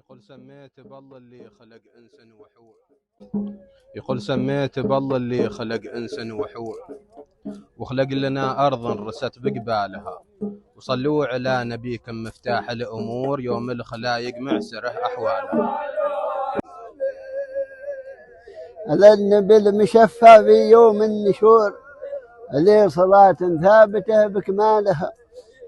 يقول سميت بالله اللي خلق انسان وحور. يقول سميت بالله اللي خلق انسان وحور، وخلق لنا ارض رست بقبالها، وصلوا على نبيكم مفتاح الامور، يوم الخلايق معسره احوالها. على النبي المشفى في يوم النشور، عليه صلاة ثابتة بكمالها،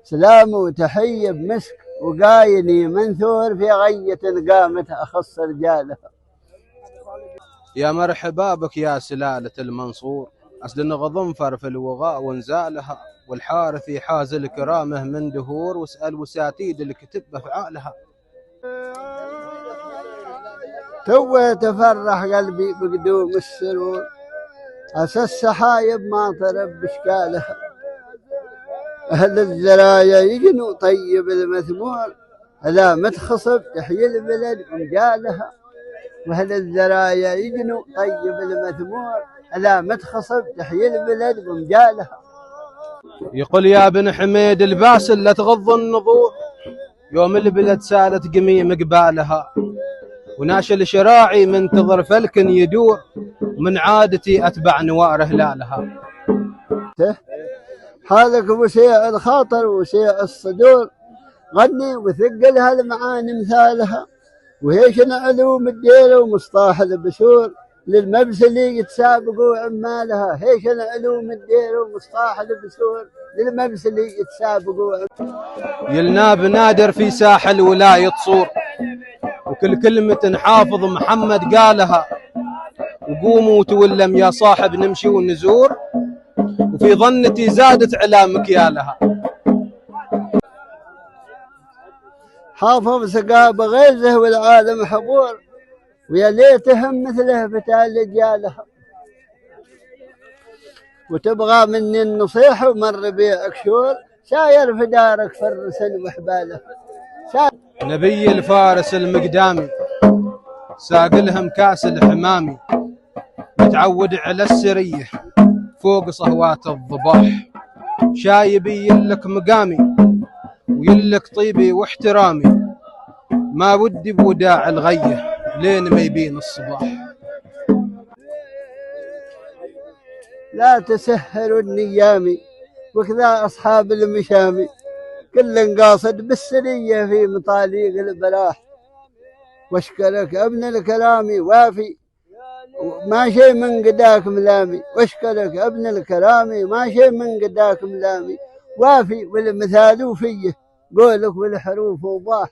سلام وتحية بمسك وقايني منثور، في غية قامت أخص رجالها. يا مرحبا بك يا سلالة المنصور، أسد غضنفر في الوغاء ونزالها، والحارثي حاز الكرامه من دهور، واسأل وساتيد الكتب بأفعالها. تو تفرح قلبي بقدوم السرور، عسى السحايب ما طرب بشكالها. أهل الزرايا يجنوا طيب المثمور، ألا متخصب تحيي البلد ومجالها. وأهل الزرايا يجنوا طيب المثمور، ألا متخصب تحيي البلد ومجالها. يقول يا بن حميد الباسل لا تغض النظور، يوم البلد سالت قميم قبالها، وناشل شراعي منتظر فلك يدور، من عادتي أتبع نوار هلالها. حالك وسيع الخاطر وسيع الصدور، غني وثقلها المعاني مثالها. وهيشن علوم الدير ومصطاح البشور، للمبسلي يتسابقوا عمالها. هيشن علوم الدير ومصطاح البشور، للمبسلي يتسابقوا عمالها. يلنا بنادر في ساحل الولاية تصور، وكل كلمة حافظ محمد قالها، وقوموا تولم يا صاحب نمشي ونزور، وفي ظنتي زادت على مكيالها. حافظ سقاب غيزه والعالم حبور، ويا ليتهم مثله فتال رجالها. وتبغى مني النصيحة ومن ربيعك شور، ساير في دارك فرسا وحبالها. نبي الفارس المقدامي ساق لهم كاس الحمامي، متعود على السرية فوق صهوات الضباح، شايبي يلك مقامي ويلك طيبي واحترامي، ما ودي بوداع الغيه لين ما يبين الصباح. لا تسهروا النيامي وكذا أصحاب المشامي، كل قاصد بالسرية في مطاليق البراح. واشكرك ابن الكرامي وافي ما شيء من قداك ملامي، واشكرك ابن الكرامي ما شيء من قداك ملامي. وافي والمثال فيه قولك والحروف وضاح.